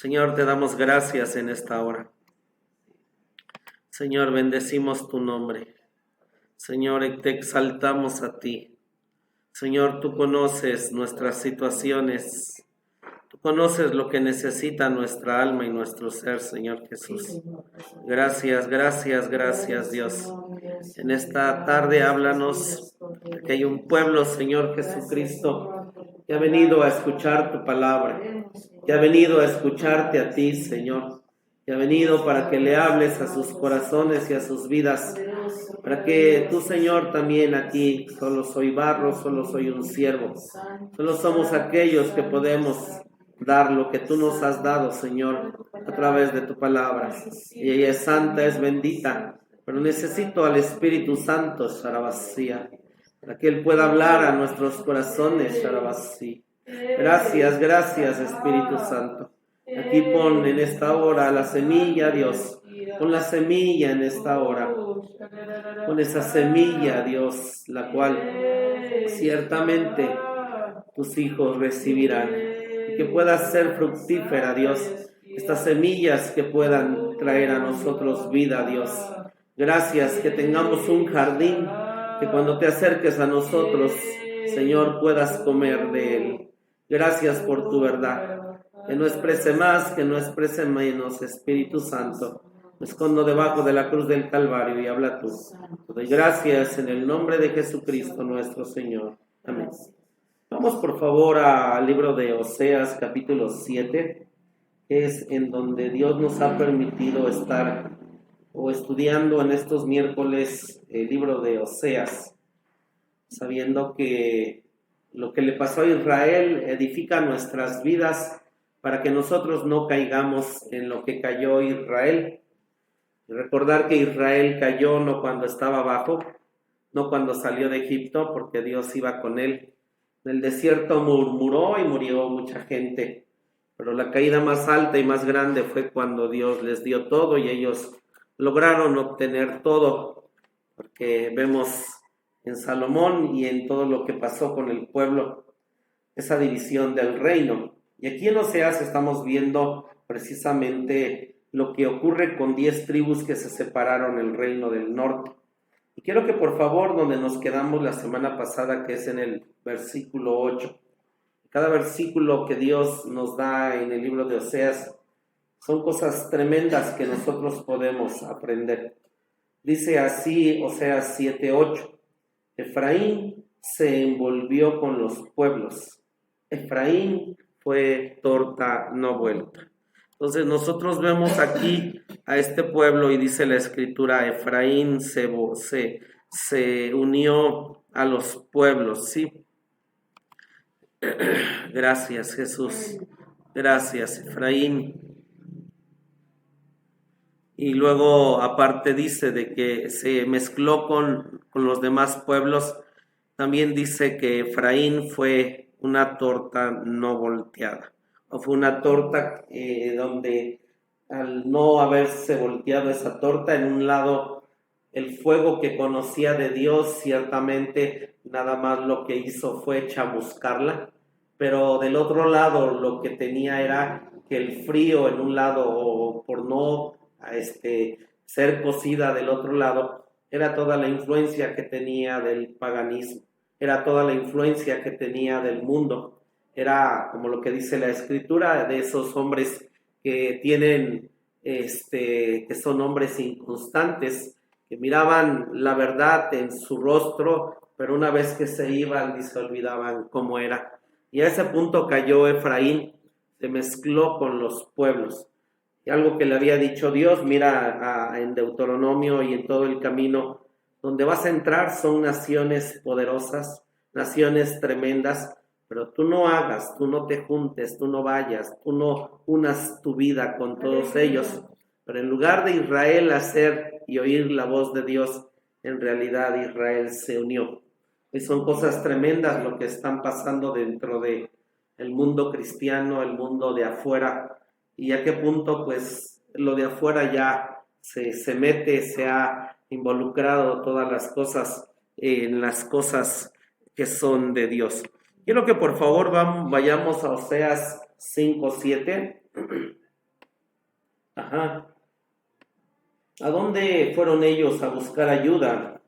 Señor, te damos gracias en esta hora. Señor, bendecimos tu nombre. Señor, te exaltamos a ti. Señor, tú conoces nuestras situaciones. Tú conoces lo que necesita nuestra alma y nuestro ser, Señor Jesús. Gracias, gracias, gracias, Dios. En esta tarde háblanos que hay un pueblo, Señor Jesucristo, que ha venido a escuchar tu palabra, que ha venido a escucharte a ti, Señor, que ha venido para que le hables a sus corazones y a sus vidas, para que tú, Señor, también aquí, solo soy barro, solo soy un siervo, solo somos aquellos que podemos dar lo que tú nos has dado, Señor, a través de tu palabra. Y ella es santa, es bendita, pero necesito al Espíritu Santo, Sharabasía, para que Él pueda hablar a nuestros corazones, Sharabasí. Gracias, gracias, Espíritu Santo. Aquí pon en esta hora la semilla, Dios. Pon la semilla en esta hora. Pon esa semilla, Dios, la cual ciertamente tus hijos recibirán. Y que pueda ser fructífera, Dios. Estas semillas que puedan traer a nosotros vida, Dios. Gracias, que tengamos un jardín, que cuando te acerques a nosotros, Señor, puedas comer de él. Gracias por tu verdad. Que no exprese más, que no exprese menos, Espíritu Santo. Me escondo debajo de la cruz del Calvario y habla tú. Te doy gracias en el nombre de Jesucristo nuestro Señor. Amén. Vamos por favor al libro de Oseas capítulo 7, que es en donde Dios nos ha permitido estar o estudiando en estos miércoles el libro de Oseas, sabiendo que lo que le pasó a Israel edifica nuestras vidas para que nosotros no caigamos en lo que cayó Israel. Y recordar que Israel cayó no cuando estaba abajo, no cuando salió de Egipto, porque Dios iba con él. En el desierto murmuró y murió mucha gente, pero la caída más alta y más grande fue cuando Dios les dio todo y ellos lograron obtener todo, porque vemos en Salomón y en todo lo que pasó con el pueblo, esa división del reino. Y aquí en Oseas estamos viendo precisamente lo que ocurre con 10 tribus que se separaron el reino del norte. Y quiero que por favor, donde nos quedamos la semana pasada, que es en el versículo 8, cada versículo que Dios nos da en el libro de Oseas son cosas tremendas que nosotros podemos aprender. Dice así Oseas 7:8, Efraín se envolvió con los pueblos. Efraín fue torta no vuelta. Entonces nosotros vemos aquí a este pueblo y dice la escritura, Efraín se unió a los pueblos, ¿sí? Gracias, Jesús. Gracias, Efraín. Y luego aparte dice de que se mezcló con los demás pueblos. También dice que Efraín fue una torta no volteada. O fue una torta donde al no haberse volteado esa torta, en un lado el fuego que conocía de Dios ciertamente nada más lo que hizo fue chamuscarla, pero del otro lado lo que tenía era que el frío en un lado, o por no ser cocida del otro lado, era toda la influencia que tenía del paganismo, era toda la influencia que tenía del mundo, era como lo que dice la escritura de esos hombres que tienen, que son hombres inconstantes, que miraban la verdad en su rostro, pero una vez que se iban y se olvidaban cómo era. Y a ese punto cayó Efraín, se mezcló con los pueblos. Y algo que le había dicho Dios, mira en Deuteronomio y en todo el camino, donde vas a entrar son naciones poderosas, naciones tremendas, pero tú no hagas, tú no te juntes, tú no vayas, tú no unas tu vida con todos ellos. Pero en lugar de Israel hacer y oír la voz de Dios, en realidad Israel se unió. Y son cosas tremendas lo que están pasando dentro de el mundo cristiano, el mundo de afuera, y a qué punto pues lo de afuera ya se mete, se ha involucrado todas las cosas en las cosas que son de Dios. Quiero que por favor vayamos a Oseas 5:7. Ajá. ¿A dónde fueron ellos a buscar ayuda?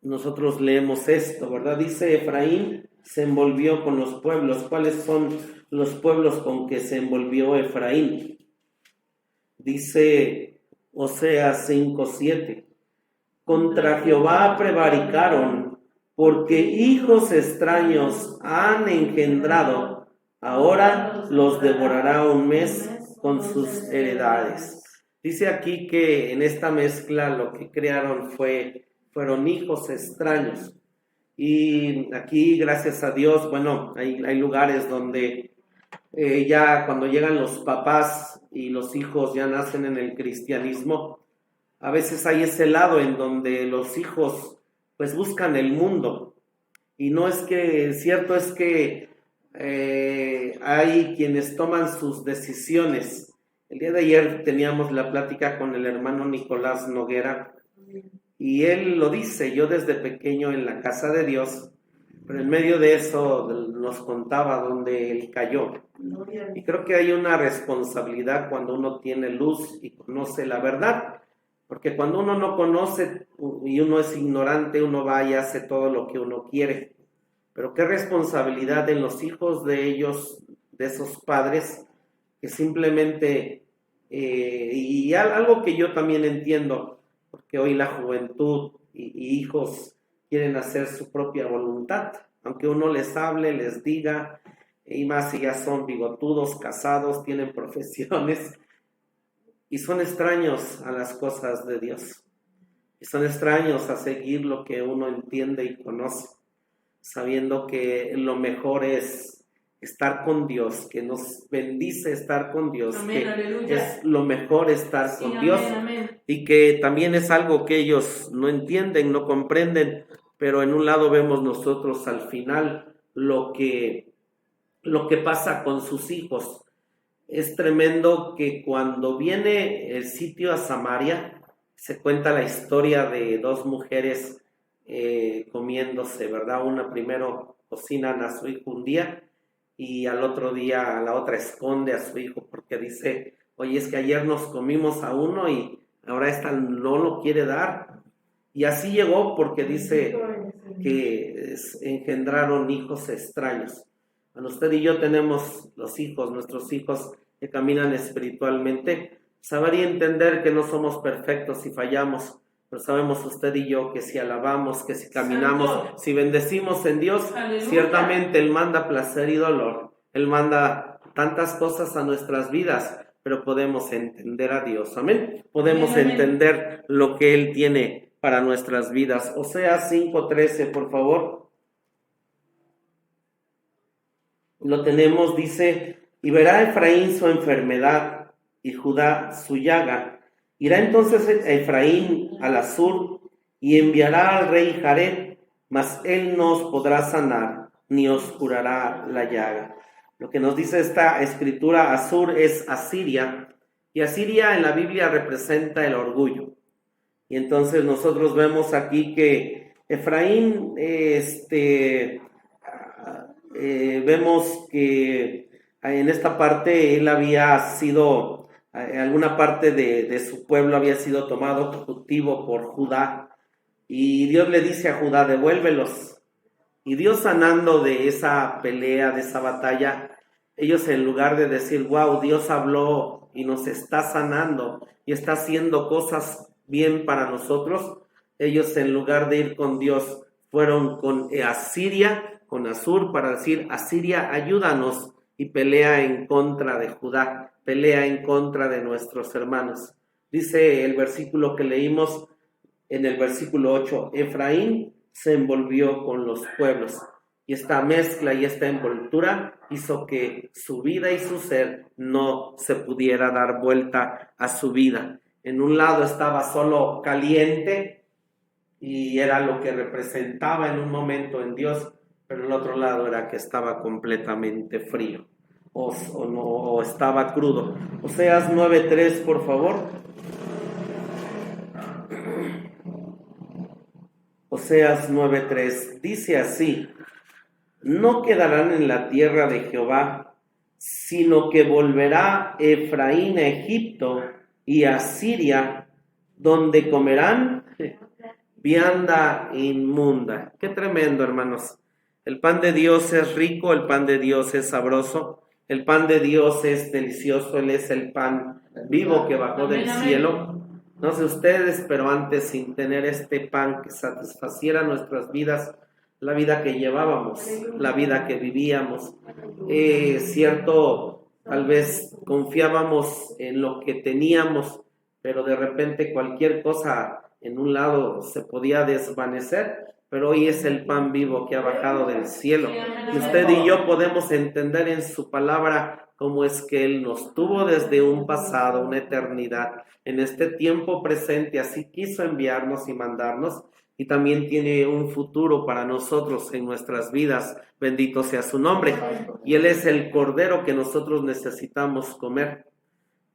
Nosotros leemos esto, ¿verdad? Dice Efraín se envolvió con los pueblos. ¿Cuáles son los pueblos con que se envolvió Efraín? Dice Oseas 5:7. Contra Jehová prevaricaron, porque hijos extraños han engendrado. Ahora los devorará un mes con sus heredades. Dice aquí que en esta mezcla lo que crearon fueron hijos extraños. Y aquí, gracias a Dios, bueno, hay lugares donde ya cuando llegan los papás y los hijos ya nacen en el cristianismo, a veces hay ese lado en donde los hijos pues buscan el mundo. Y no es que, cierto es que hay quienes toman sus decisiones. El día de ayer teníamos la plática con el hermano Nicolás Noguera y él lo dice, yo desde pequeño en la casa de Dios, pero en medio de eso nos contaba dónde él cayó. Y creo que hay una responsabilidad cuando uno tiene luz y conoce la verdad, porque cuando uno no conoce y uno es ignorante, uno va y hace todo lo que uno quiere. Pero qué responsabilidad en los hijos de ellos, de esos padres, que simplemente, y algo que yo también entiendo, porque hoy la juventud y hijos quieren hacer su propia voluntad, aunque uno les hable, les diga, y más si ya son bigotudos, casados, tienen profesiones, y son extraños a las cosas de Dios, y son extraños a seguir lo que uno entiende y conoce, sabiendo que lo mejor es estar con Dios, que nos bendice estar con Dios, amén, que es lo mejor estar con amén, Dios, amén. Y que también es algo que ellos no entienden, no comprenden, pero en un lado vemos nosotros al final lo que pasa con sus hijos. Es tremendo que cuando viene el sitio a Samaria, se cuenta la historia de dos mujeres comiéndose, ¿verdad? Una primero cocinan a su hijo un día y al otro día la otra esconde a su hijo porque dice, oye, es que ayer nos comimos a uno y ahora esta no lo quiere dar. Y así llegó porque dice que engendraron hijos extraños. Cuando usted y yo tenemos los hijos, nuestros hijos que caminan espiritualmente, saber y entender que no somos perfectos y fallamos, pero sabemos usted y yo que si alabamos, que si caminamos, Santo, si bendecimos en Dios, aleluya, ciertamente Él manda placer y dolor, Él manda tantas cosas a nuestras vidas, pero podemos entender a Dios, amén, podemos amén, entender lo que Él tiene para nuestras vidas. Oseas 5:13, por favor. Lo tenemos, dice, y verá Efraín su enfermedad y Judá su llaga. Irá entonces Efraín al Asur y enviará al rey Jared, mas él no os podrá sanar, ni os curará la llaga. Lo que nos dice esta escritura, Asur es Asiria, y Asiria en la Biblia representa el orgullo. Y entonces nosotros vemos aquí que Efraín, vemos que en esta parte él había sido, alguna parte de su pueblo había sido tomado cautivo por Judá, y Dios le dice a Judá, devuélvelos. Y Dios, sanando de esa pelea, de esa batalla, ellos en lugar de decir, wow, Dios habló y nos está sanando y está haciendo cosas bien para nosotros, ellos en lugar de ir con Dios fueron con Asiria, con Asur, para decir, Asiria, ayúdanos, y pelea en contra de Judá, pelea en contra de nuestros hermanos. Dice el versículo que leímos en el versículo 8, Efraín se envolvió con los pueblos, y esta mezcla y esta envoltura hizo que su vida y su ser no se pudiera dar vuelta a su vida. En un lado estaba solo caliente, y era lo que representaba en un momento en Dios, pero el otro lado era que estaba completamente frío o estaba crudo. Oseas 9:3, por favor. Oseas 9:3 dice así: no quedarán en la tierra de Jehová, sino que volverá Efraín a Egipto y a Siria, donde comerán vianda inmunda. Qué tremendo, hermanos. El pan de Dios es rico, el pan de Dios es sabroso, el pan de Dios es delicioso, Él es el pan vivo que bajó del cielo. No sé ustedes, pero antes, sin tener este pan que satisfaciera nuestras vidas, la vida que llevábamos, la vida que vivíamos, cierto, tal vez confiábamos en lo que teníamos, pero de repente cualquier cosa en un lado se podía desvanecer, pero hoy es el pan vivo que ha bajado del cielo. Y usted y yo podemos entender en su palabra cómo es que Él nos tuvo desde un pasado, una eternidad, en este tiempo presente, así quiso enviarnos y mandarnos, y también tiene un futuro para nosotros en nuestras vidas. Bendito sea su nombre. Y Él es el cordero que nosotros necesitamos comer.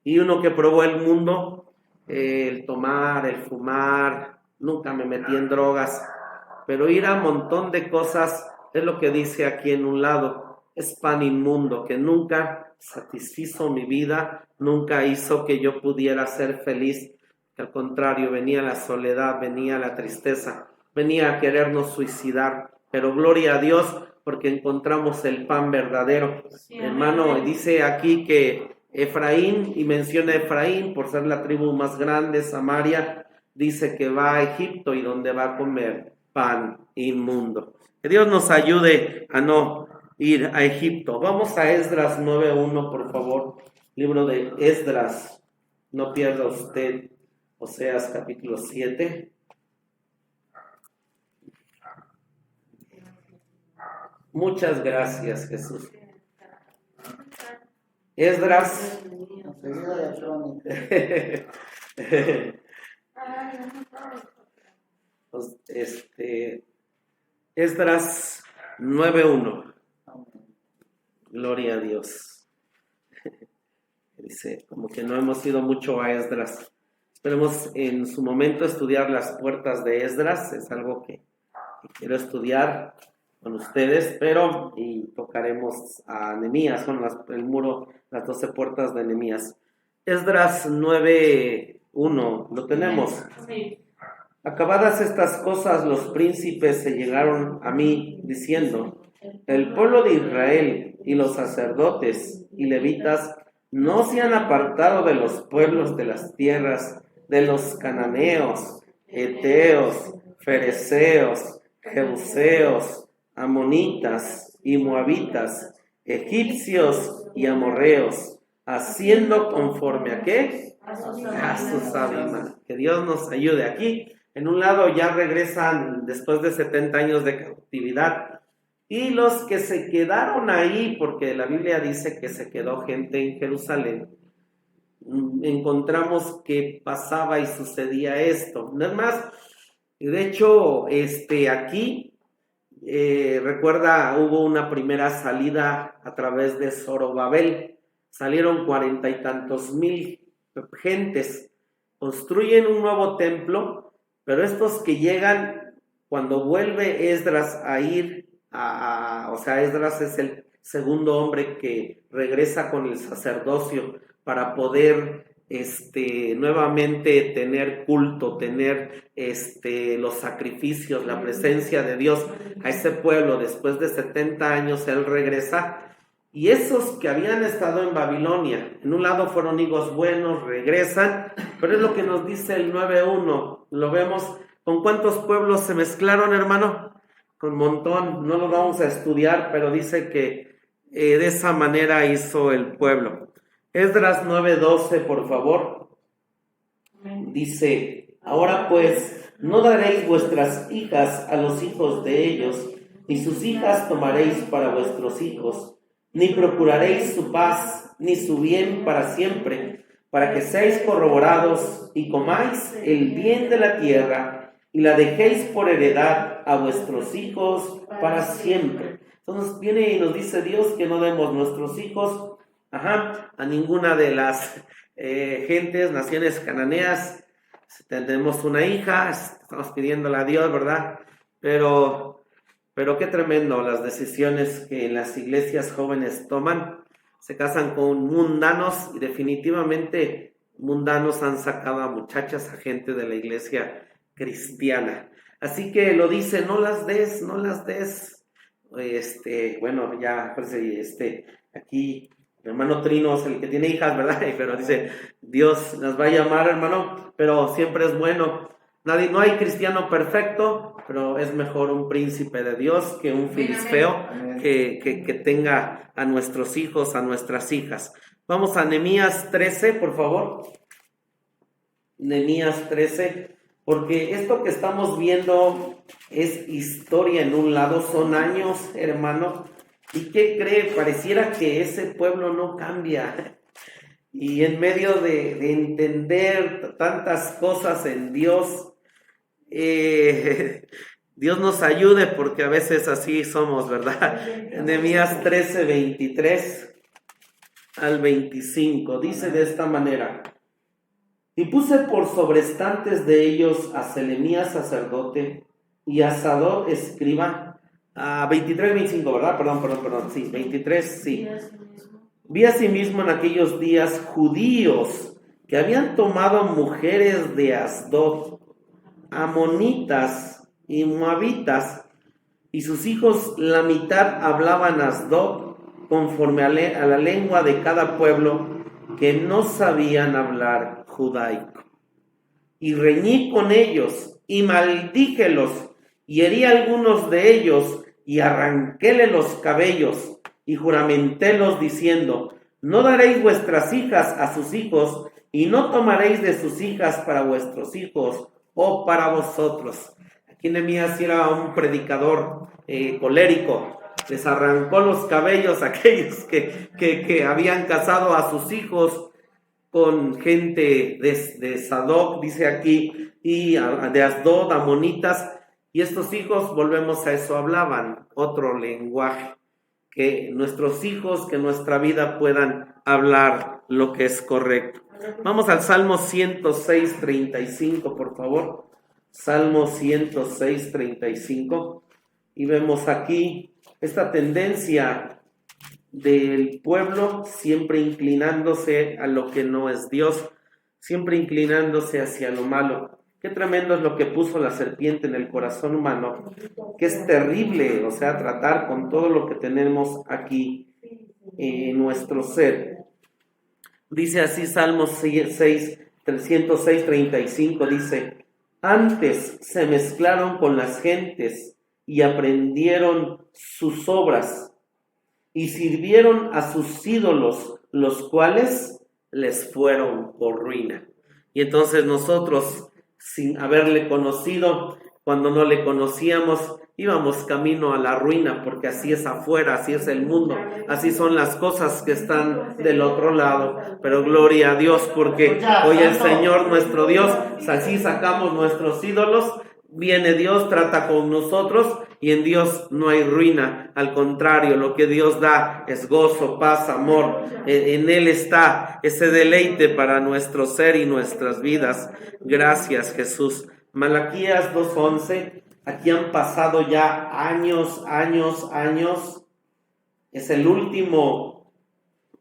Y uno que probó el mundo, el tomar, el fumar, nunca me metí en drogas, pero ir a un montón de cosas, es lo que dice aquí en un lado, es pan inmundo, que nunca satisfizo mi vida, nunca hizo que yo pudiera ser feliz, que al contrario, venía la soledad, venía la tristeza, venía a querernos suicidar, pero gloria a Dios, porque encontramos el pan verdadero. Sí, hermano, dice aquí que Efraín, y menciona Efraín por ser la tribu más grande, Samaria, dice que va a Egipto y donde va a comer pan inmundo. Que Dios nos ayude a no ir a Egipto. Vamos a Esdras 9:1, por favor. Libro de Esdras, no pierda usted Oseas capítulo 7. Muchas gracias, Jesús. Esdras. Esdras 9:1. Gloria a Dios. Dice, como que no hemos ido mucho a Esdras. Esperemos en su momento estudiar las puertas de Esdras. Es algo que quiero estudiar con ustedes, pero y tocaremos a Nehemías, con el muro, las 12 puertas de Nehemías. Esdras 9:1, ¿lo tenemos? Sí. Acabadas estas cosas, los príncipes se llegaron a mí diciendo, el pueblo de Israel y los sacerdotes y levitas no se han apartado de los pueblos de las tierras, de los cananeos, heteos, fereceos, jebuseos, amonitas y moabitas, egipcios y amorreos, haciendo conforme a ¿qué? A sus ánimas. Que Dios nos ayude. Aquí, en un lado ya regresan después de 70 años de cautividad, y los que se quedaron ahí, porque la Biblia dice que se quedó gente en Jerusalén, encontramos que pasaba y sucedía esto. Nada más, de hecho, aquí recuerda, hubo una primera salida a través de Zorobabel, salieron 40 y tantos mil gentes, construyen un nuevo templo, pero estos que llegan, cuando vuelve Esdras a ir o sea, Esdras es el segundo hombre que regresa con el sacerdocio para poder nuevamente tener culto, tener los sacrificios, la presencia de Dios a ese pueblo. Después de 70 años él regresa, y esos que habían estado en Babilonia, en un lado fueron higos buenos, regresan, pero es lo que nos dice el 9:1, lo vemos. ¿Con cuántos pueblos se mezclaron, hermano? Con un montón. No lo vamos a estudiar, pero dice que de esa manera hizo el pueblo. Esdras 9:12, por favor. Dice, ahora pues, no daréis vuestras hijas a los hijos de ellos, ni sus hijas tomaréis para vuestros hijos, ni procuraréis su paz, ni su bien para siempre, para que seáis corroborados y comáis el bien de la tierra, y la dejéis por heredad a vuestros hijos para siempre. Entonces viene y nos dice Dios que no demos nuestros hijos a ninguna de las gentes, naciones cananeas. Si tenemos una hija, estamos pidiéndole a Dios, ¿verdad? Pero qué tremendo las decisiones que las iglesias jóvenes toman. se casan con mundanos y definitivamente mundanos han sacado a muchachas, a gente de la iglesia cristiana. Así que lo dice, no las des, no las des. Bueno, ya, pues, aquí el hermano Trino es el que tiene hijas, ¿verdad? Pero dice, Dios las va a llamar, hermano, pero siempre es bueno. No hay cristiano perfecto, pero es mejor un príncipe de Dios que un filisteo que tenga a nuestros hijos, a nuestras hijas. Vamos a Nehemías 13, por favor. Nehemías 13, porque esto que estamos viendo es historia en un lado, son años, hermano. ¿Y qué cree? Pareciera que ese pueblo no cambia. Y en medio de entender tantas cosas en Dios, Dios nos ayude porque a veces así somos, ¿verdad? Nehemías 13, 23 al 25, dice de esta manera: y puse por sobrestantes de ellos a Selemías sacerdote y a Sadoc escriba, a 23, 25, ¿verdad? Perdón, sí, 23, sí. Vi asimismo en aquellos días judíos que habían tomado mujeres de Asdod, amonitas y moabitas, y sus hijos la mitad hablaban Asdod conforme a la lengua de cada pueblo, que no sabían hablar judaico. Y reñí con ellos y maldíjelos y herí a algunos de ellos y arranquéle los cabellos y juramentélos diciendo: no daréis vuestras hijas a sus hijos y no tomaréis de sus hijas para vuestros hijos o para vosotros. Aquí Nehemías era un predicador colérico. Les arrancó los cabellos a aquellos que habían casado a sus hijos con gente de Sadoc, dice aquí, y de Asdod, amonitas, y estos hijos, volvemos a eso, hablaban otro lenguaje. Que nuestros hijos, que nuestra vida puedan hablar lo que es correcto. Vamos al Salmo 106, 35, por favor. Salmo 106, 35. Y vemos aquí esta tendencia del pueblo siempre inclinándose a lo que no es Dios, siempre inclinándose hacia lo malo. Qué tremendo es lo que puso la serpiente en el corazón humano, que es terrible, o sea, tratar con todo lo que tenemos aquí en nuestro ser. Dice así Salmo 106, 35, dice: antes se mezclaron con las gentes y aprendieron sus obras y sirvieron a sus ídolos, los cuales les fueron por ruina. Y entonces nosotros, sin haberle conocido, cuando no le conocíamos, íbamos camino a la ruina, porque así es afuera, así es el mundo, así son las cosas que están del otro lado. Pero gloria a Dios, porque hoy el Señor nuestro Dios, así sacamos nuestros ídolos, viene Dios, trata con nosotros, y en Dios no hay ruina. Al contrario, lo que Dios da es gozo, paz, amor. En Él está ese deleite para nuestro ser y nuestras vidas. Gracias, Jesús. Malaquías 2:11. Aquí han pasado ya años. Es el último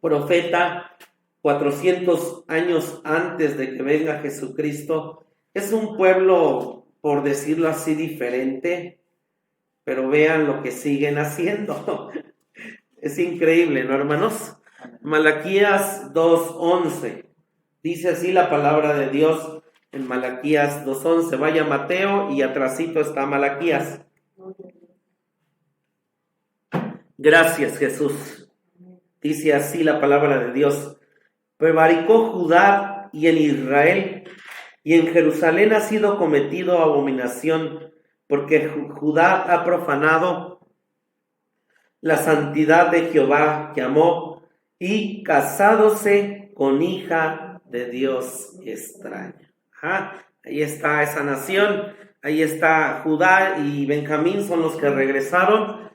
profeta, 400 años antes de que venga Jesucristo. Es un pueblo, por decirlo así, diferente, pero vean lo que siguen haciendo. Es increíble, ¿no, hermanos? Malaquías 2:11. Dice así la palabra de Dios en Malaquías 2:11. Vaya Mateo y atrasito está Malaquías. Gracias, Jesús. Dice así la palabra de Dios: prevaricó Judá y en Israel, y en Jerusalén ha sido cometido abominación, porque Judá ha profanado la santidad de Jehová que amó, y casádose con hija de Dios extraña. Ahí está esa nación, ahí está Judá y Benjamín, son los que regresaron.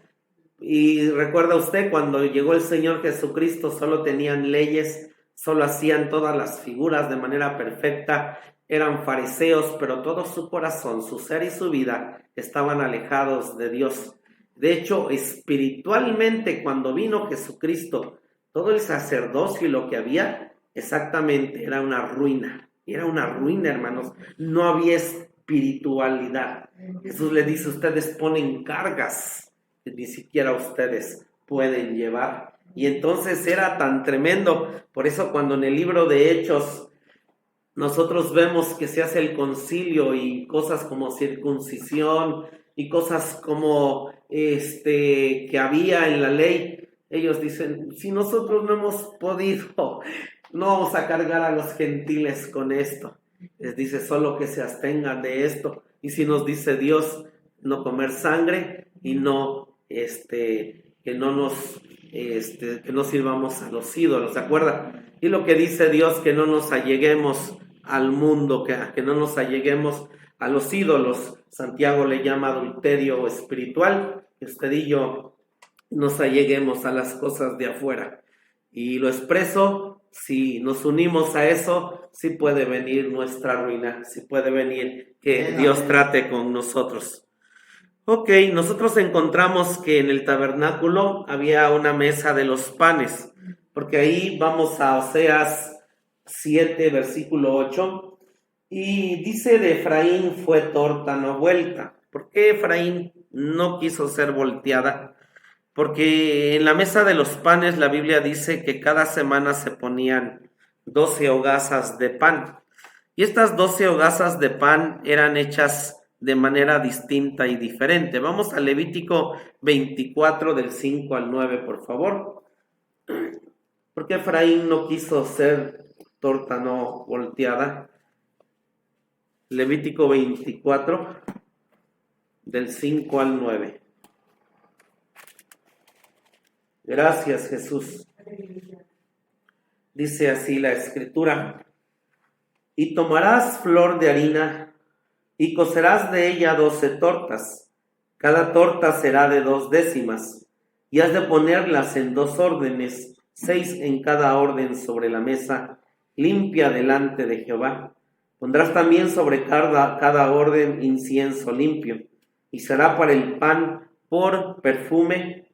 Y recuerda usted, cuando llegó el Señor Jesucristo, solo tenían leyes, solo hacían todas las figuras de manera perfecta, eran fariseos, pero todo su corazón, su ser y su vida estaban alejados de Dios. De hecho, espiritualmente, cuando vino Jesucristo, todo el sacerdocio y lo que había, exactamente, era una ruina, hermanos, no había espiritualidad. Jesús le dice, ustedes ponen cargas que ni siquiera ustedes pueden llevar. Y entonces era tan tremendo, por eso cuando en el libro de Hechos nosotros vemos que se hace el concilio y cosas como circuncisión y cosas como que había en la ley, ellos dicen, si nosotros no hemos podido, no vamos a cargar a los gentiles con esto. Les dice solo que se abstengan de esto. Y si nos dice Dios no comer sangre y no que no sirvamos a los ídolos, ¿se acuerdan? Y lo que dice Dios, que no nos alleguemos al mundo, que no nos alleguemos a los ídolos. Santiago le llama adulterio espiritual, que usted y yo nos alleguemos a las cosas de afuera. Y lo expreso, si nos unimos a eso, sí puede venir nuestra ruina, sí puede venir que Dios trate con nosotros. Ok, nosotros encontramos que en el tabernáculo había una mesa de los panes, porque ahí vamos a Oseas 7, versículo 8, y dice de Efraín fue torta no vuelta. ¿Por qué Efraín no quiso ser volteada? Porque en la mesa de los panes la Biblia dice que cada semana se ponían 12 hogazas de pan. Y estas 12 hogazas de pan eran hechas de manera distinta y diferente. Vamos a Levítico 24 del 5 al 9, por favor. Porque Efraín no quiso ser torta no volteada. Levítico 24 del 5 al 9. Gracias, Jesús. Dice así la Escritura: y tomarás flor de harina y cocerás de ella 12 tortas. Cada torta será de 2 décimas, y has de ponerlas en 2 órdenes, 6 en cada orden sobre la mesa, limpia delante de Jehová. Pondrás también sobre cada orden incienso limpio, y será para el pan por perfume,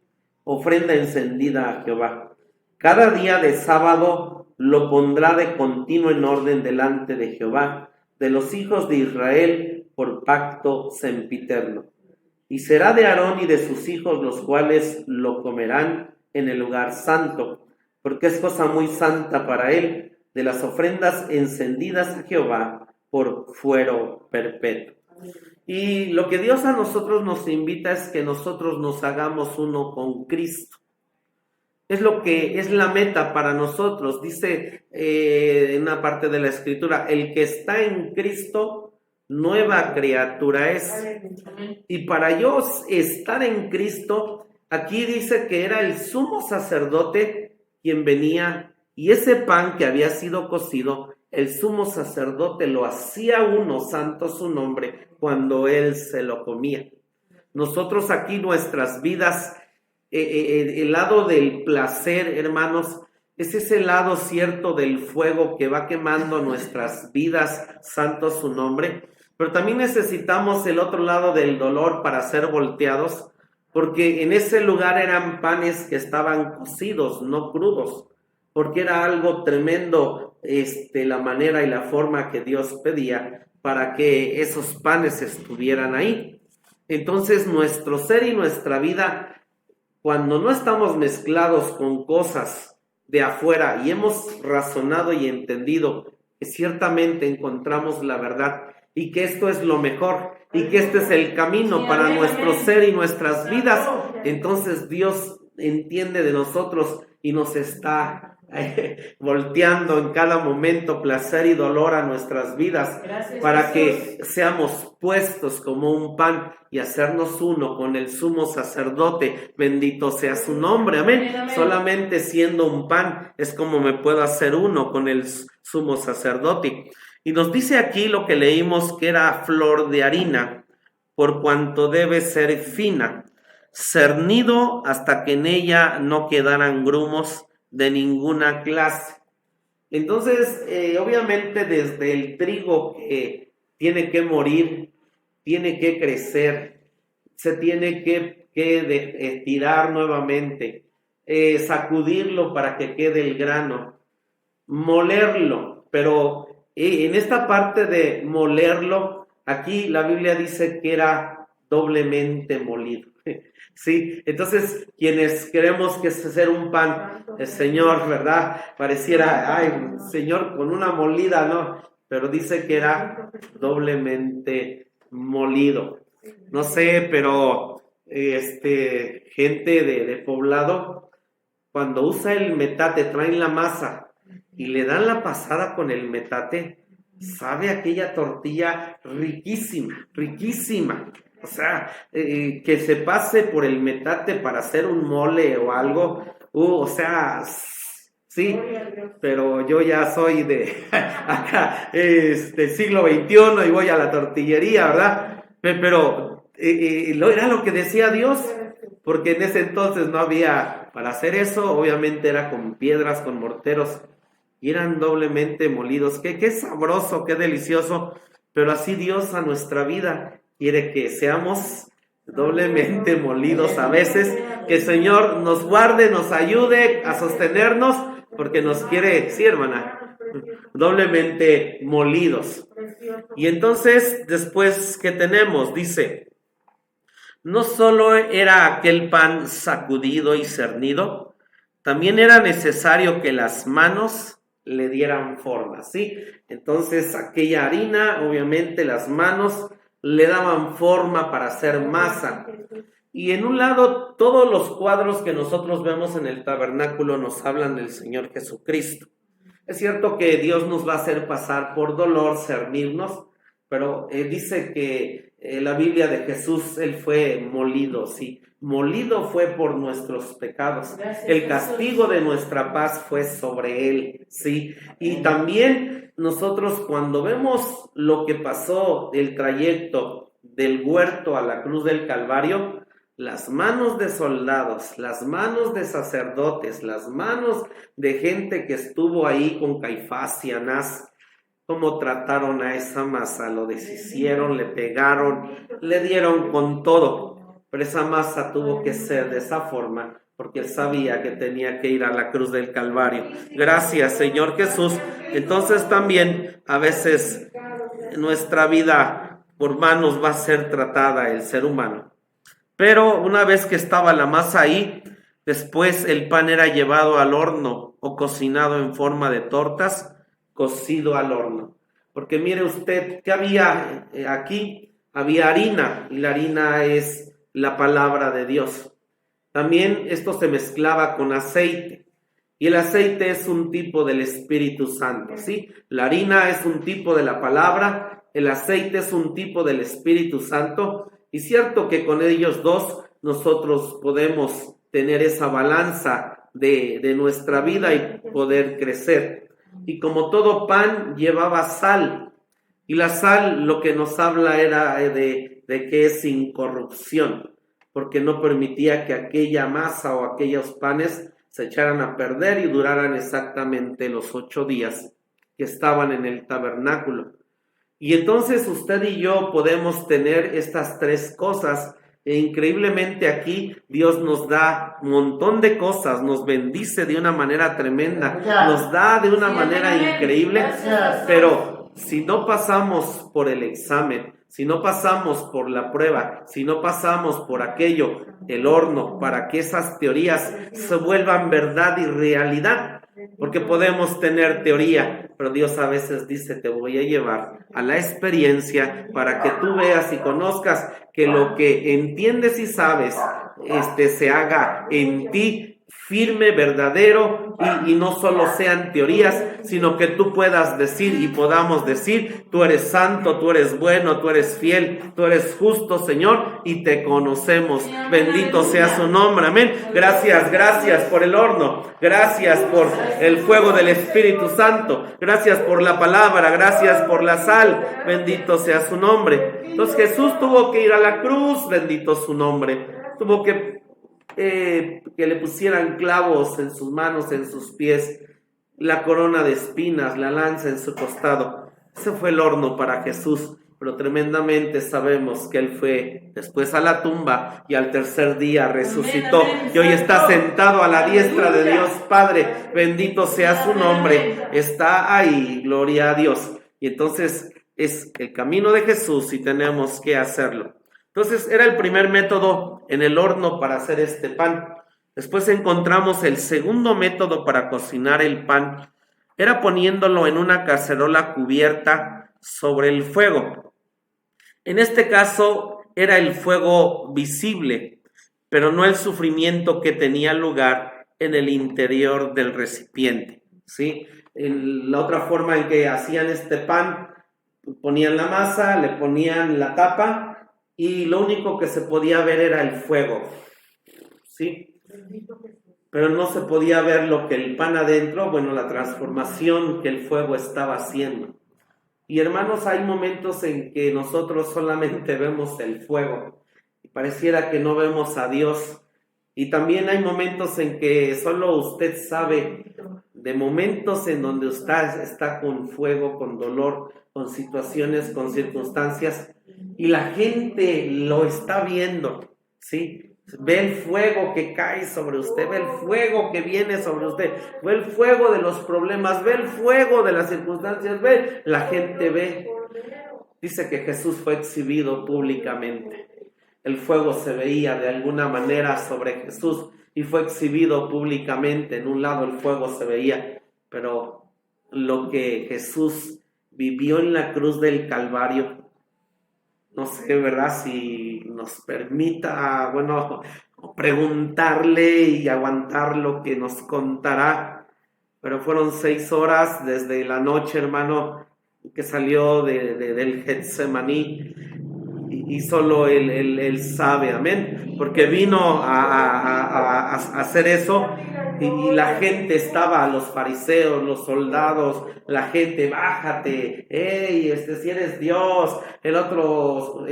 ofrenda encendida a Jehová. Cada día de sábado lo pondrá de continuo en orden delante de Jehová, de los hijos de Israel, por pacto sempiterno. Y será de Aarón y de sus hijos, los cuales lo comerán en el lugar santo, porque es cosa muy santa para él, de las ofrendas encendidas a Jehová por fuero perpetuo. Y lo que Dios a nosotros nos invita es que nosotros nos hagamos uno con Cristo. Es lo que es la meta para nosotros. Dice en una parte de la Escritura, el que está en Cristo, nueva criatura es. Y para yo estar en Cristo, aquí dice que era el sumo sacerdote quien venía, y ese pan que había sido cocido, el sumo sacerdote lo hacía uno, santo su nombre, cuando él se lo comía. Nosotros aquí nuestras vidas, el lado del placer, hermanos, es ese lado cierto del fuego que va quemando nuestras vidas, santo su nombre, pero también necesitamos el otro lado del dolor para ser volteados, porque en ese lugar eran panes que estaban cocidos, no crudos, porque era algo tremendo la manera y la forma que Dios pedía para que esos panes estuvieran ahí. Entonces nuestro ser y nuestra vida, cuando no estamos mezclados con cosas de afuera y hemos razonado y entendido que ciertamente encontramos la verdad y que esto es lo mejor y que este es el camino para nuestro ser y nuestras vidas, entonces Dios entiende de nosotros y nos está volteando en cada momento placer y dolor a nuestras vidas. Gracias, para Jesús, que seamos puestos como un pan y hacernos uno con el sumo sacerdote. Bendito sea su nombre, amén. Amén. Solamente siendo un pan es como me puedo hacer uno con el sumo sacerdote. Y nos dice aquí lo que leímos, que era flor de harina, por cuanto debe ser fina, cernido hasta que en ella no quedaran grumos de ninguna clase. Entonces, obviamente desde el trigo que tiene que morir, tiene que crecer, se tiene que tirar nuevamente, sacudirlo para que quede el grano, molerlo, pero en esta parte de molerlo, aquí la Biblia dice que era doblemente molido. Sí, entonces quienes queremos que ser un pan, el Señor, ¿verdad? Pareciera, ay, Señor, con una molida, ¿no? Pero dice que era doblemente molido. No sé, pero gente de poblado, cuando usa el metate, traen la masa y le dan la pasada con el metate, sabe aquella tortilla riquísima, riquísima. O sea, que se pase por el metate para hacer un mole o algo, o sea, sí, pero yo ya soy de acá, siglo XXI y voy a la tortillería, ¿verdad? Pero era lo que decía Dios, porque en ese entonces no había, para hacer eso, obviamente era con piedras, con morteros, y eran doblemente molidos. Qué sabroso, qué delicioso, pero así Dios a nuestra vida quiere que seamos doblemente molidos a veces, que el Señor nos guarde, nos ayude a sostenernos, porque nos quiere, sí, hermana, doblemente molidos. Y entonces, después, ¿qué tenemos? Dice, no solo era aquel pan sacudido y cernido, también era necesario que las manos le dieran forma, ¿sí? Entonces, aquella harina, obviamente las manos le daban forma para hacer masa. Y en un lado, todos los cuadros que nosotros vemos en el tabernáculo nos hablan del Señor Jesucristo. Es cierto que Dios nos va a hacer pasar por dolor, cernirnos, pero dice que la Biblia de Jesús, Él fue molido, sí. Molido fue por nuestros pecados. El castigo de nuestra paz fue sobre Él, sí. Y también nosotros cuando vemos lo que pasó, el trayecto del huerto a la cruz del Calvario, las manos de soldados, las manos de sacerdotes, las manos de gente que estuvo ahí con Caifás y Anás, cómo trataron a esa masa, lo deshicieron, le pegaron, le dieron con todo, pero esa masa tuvo que ser de esa forma, porque él sabía que tenía que ir a la cruz del Calvario. Gracias, Señor Jesús. Entonces también a veces nuestra vida por manos va a ser tratada el ser humano. Pero una vez que estaba la masa ahí, después el pan era llevado al horno o cocinado en forma de tortas, cocido al horno. Porque mire usted, ¿qué había aquí? Había harina, y la harina es la palabra de Dios. También esto se mezclaba con aceite, y el aceite es un tipo del Espíritu Santo, ¿sí? La harina es un tipo de la palabra, el aceite es un tipo del Espíritu Santo, y cierto que con ellos dos nosotros podemos tener esa balanza de nuestra vida y poder crecer. Y como todo pan llevaba sal, y la sal lo que nos habla era de que es sin corrupción, porque no permitía que aquella masa o aquellos panes se echaran a perder y duraran exactamente los 8 días que estaban en el tabernáculo. Y entonces usted y yo podemos tener estas tres cosas, e increíblemente aquí Dios nos da un montón de cosas, nos bendice de una manera tremenda, nos da de una manera increíble, pero si no pasamos por el examen, si no pasamos por la prueba, si no pasamos por aquello, el horno, para que esas teorías se vuelvan verdad y realidad, porque podemos tener teoría, pero Dios a veces dice, te voy a llevar a la experiencia para que tú veas y conozcas que lo que entiendes y sabes, se haga en ti firme, verdadero, y no solo sean teorías, sino que tú puedas decir y podamos decir, tú eres santo, tú eres bueno, tú eres fiel, tú eres justo, Señor, y te conocemos. Bendito sea su nombre, amén. Gracias, gracias por el horno, gracias por el fuego del Espíritu Santo, gracias por la palabra, gracias por la sal, bendito sea su nombre. Entonces Jesús tuvo que ir a la cruz, bendito su nombre, tuvo que le pusieran clavos en sus manos, en sus pies, la corona de espinas, la lanza en su costado. Ese fue el horno para Jesús. pero tremendamente sabemos que Él fue después a la tumba y al tercer día resucitó y hoy está sentado a la diestra de Dios Padre. Bendito sea su nombre. Está ahí, gloria a Dios. Y entonces es el camino de Jesús y tenemos que hacerlo. Entonces era el primer método en el horno para hacer este pan. Después encontramos el segundo método para cocinar el pan. Era poniéndolo en una cacerola cubierta sobre el fuego. En este caso era el fuego visible, pero no el sufrimiento que tenía lugar en el interior del recipiente, ¿sí? La otra forma en que hacían este pan, ponían la masa, le ponían la tapa y lo único que se podía ver era el fuego, ¿sí? Pero no se podía ver lo que el pan adentro, bueno, la transformación que el fuego estaba haciendo. Y hermanos, hay momentos en que nosotros solamente vemos el fuego y pareciera que no vemos a Dios. Y también hay momentos en que solo usted sabe de momentos en donde usted está con fuego, con dolor, con situaciones, con circunstancias, y la gente lo está viendo, ¿sí? Ve el fuego que cae sobre usted, ve el fuego que viene sobre usted, ve el fuego de los problemas, ve el fuego de las circunstancias, la gente ve. Dice que Jesús fue exhibido públicamente. El fuego se veía de alguna manera sobre Jesús y fue exhibido públicamente. En un lado el fuego se veía, pero lo que Jesús vivió en la cruz del Calvario, no sé, ¿verdad? Si nos permita, bueno, preguntarle y aguantar lo que nos contará. Pero fueron 6 horas desde la noche, hermano, que salió del Getsemaní. Y solo él sabe, amén. Porque vino a hacer eso. Y la gente estaba, los fariseos, los soldados, la gente, bájate, hey, si eres Dios, el otro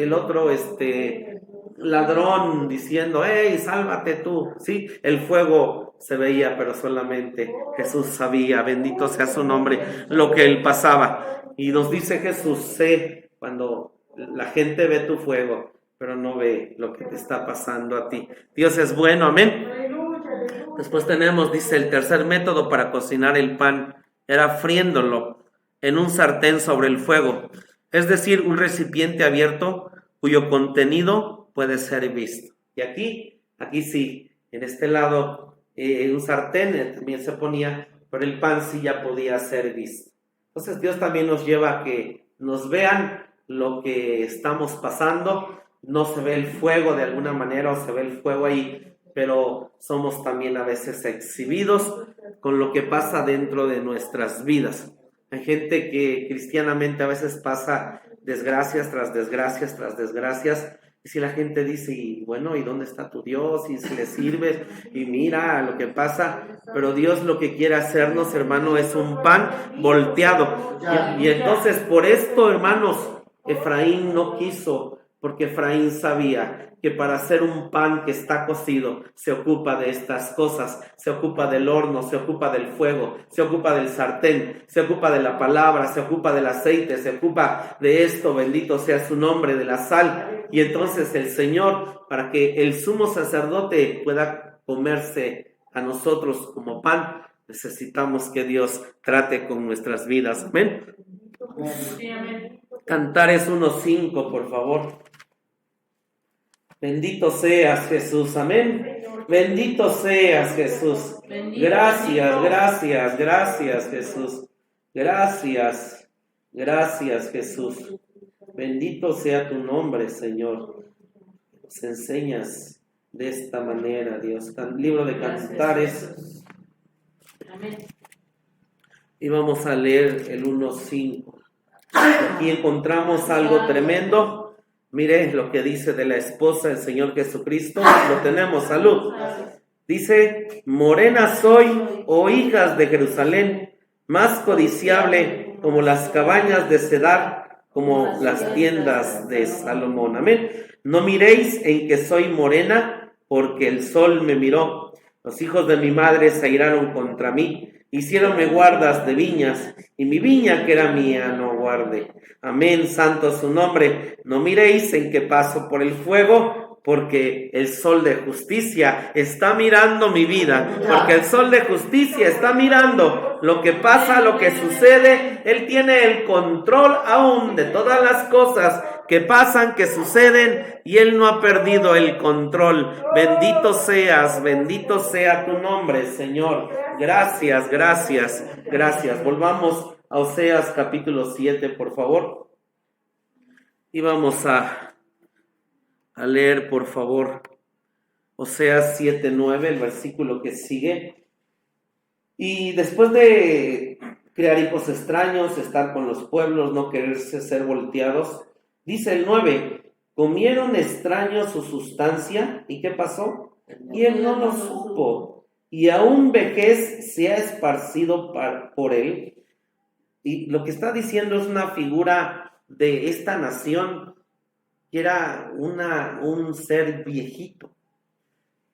ladrón diciendo, hey, sálvate tú, sí, el fuego se veía, pero solamente Jesús sabía, bendito sea su nombre, lo que él pasaba. Y nos dice Jesús, sé cuando la gente ve tu fuego, pero no ve lo que te está pasando a ti. Dios es bueno, amén. Después tenemos, dice, el tercer método para cocinar el pan era friéndolo en un sartén sobre el fuego, es decir, un recipiente abierto cuyo contenido puede ser visto. Y aquí sí, en este lado, un sartén también se ponía, pero el pan sí ya podía ser visto. Entonces Dios también nos lleva a que nos vean lo que estamos pasando. No se ve el fuego de alguna manera o se ve el fuego ahí, pero somos también a veces exhibidos con lo que pasa dentro de nuestras vidas. Hay gente que cristianamente a veces pasa desgracias tras desgracias tras desgracias, y si la gente dice, y bueno, ¿y dónde está tu Dios? Y si le sirves, y mira lo que pasa, pero Dios lo que quiere hacernos, hermano, es un pan volteado. Y entonces por esto, hermanos, Efraín no quiso, porque Efraín sabía que para hacer un pan que está cocido se ocupa de estas cosas, se ocupa del horno, se ocupa del fuego, se ocupa del sartén, se ocupa de la palabra, se ocupa del aceite, se ocupa de esto, bendito sea su nombre, de la sal. Y entonces el Señor, para que el sumo sacerdote pueda comerse a nosotros como pan, necesitamos que Dios trate con nuestras vidas. Amén. Cantares 1:5, por favor. Bendito seas, Jesús, amén. Bendito seas, Jesús. Gracias, gracias, gracias, Jesús. Gracias, gracias, Jesús. Bendito sea tu nombre, Señor. Nos enseñas de esta manera, Dios. Libro de Cantares. Y vamos a leer el 1:5. Aquí encontramos algo tremendo. Mire lo que dice de la esposa del Señor Jesucristo. Lo tenemos, salud. Dice, morena soy, oh hijas de Jerusalén, más codiciable como las cabañas de Cedar, como las tiendas de Salomón. Amén. No miréis en que soy morena, porque el sol me miró. Los hijos de mi madre se airaron contra mí, Hiciéronme guardas de viñas, y mi viña que era mía no guarde. Amén, santo su nombre. No miréis en que paso por el fuego, porque el sol de justicia está mirando mi vida, porque el sol de justicia está mirando lo que pasa, lo que sucede. Él tiene el control aún de todas las cosas que pasan, que suceden, y Él no ha perdido el control. Bendito seas, bendito sea tu nombre, Señor. Gracias, gracias, gracias. Volvamos a Oseas capítulo 7, por favor. Y vamos a leer, por favor, Oseas 7:9, el versículo que sigue. Y después de crear hijos extraños, estar con los pueblos, no quererse ser volteados, dice el 9, comieron extraños su sustancia, ¿y qué pasó? Y él no lo supo, y aún vejez se ha esparcido por él. Y lo que está diciendo es una figura de esta nación que era un ser viejito.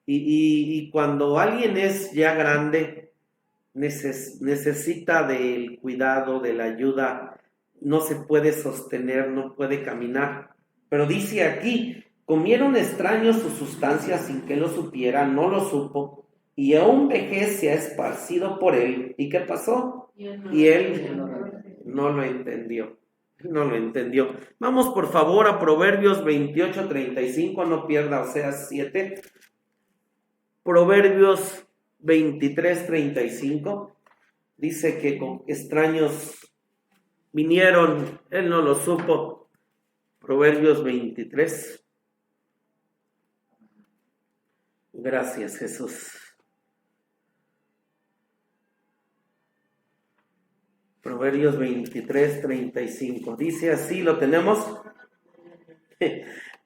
Y cuando alguien es ya grande, necesita del cuidado, de la ayuda, no se puede sostener, no puede caminar. Pero dice aquí, comieron extraños su sustancia sin que lo supiera, no lo supo, y aún vejez se ha esparcido por él. ¿Y qué pasó? Y él no lo entendió. No lo entendió. Vamos por favor a Proverbios 28:35, no pierda Oseas 7. Proverbios 23:35 dice que con extraños vinieron, él no lo supo. Proverbios 23. Gracias, Jesús. Proverbios 23:35. Dice así, ¿lo tenemos?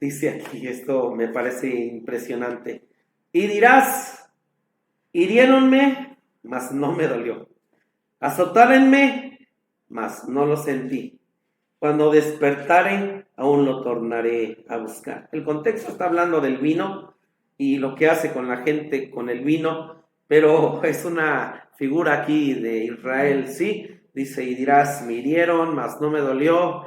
Dice aquí, esto me parece impresionante. Y dirás, hiriéronme, mas no me dolió. Azotárenme, mas no lo sentí. Cuando despertare, aún lo tornaré a buscar. El contexto está hablando del vino y lo que hace con la gente con el vino, pero es una figura aquí de Israel, ¿sí? Dice, y dirás, me hirieron, mas no me dolió,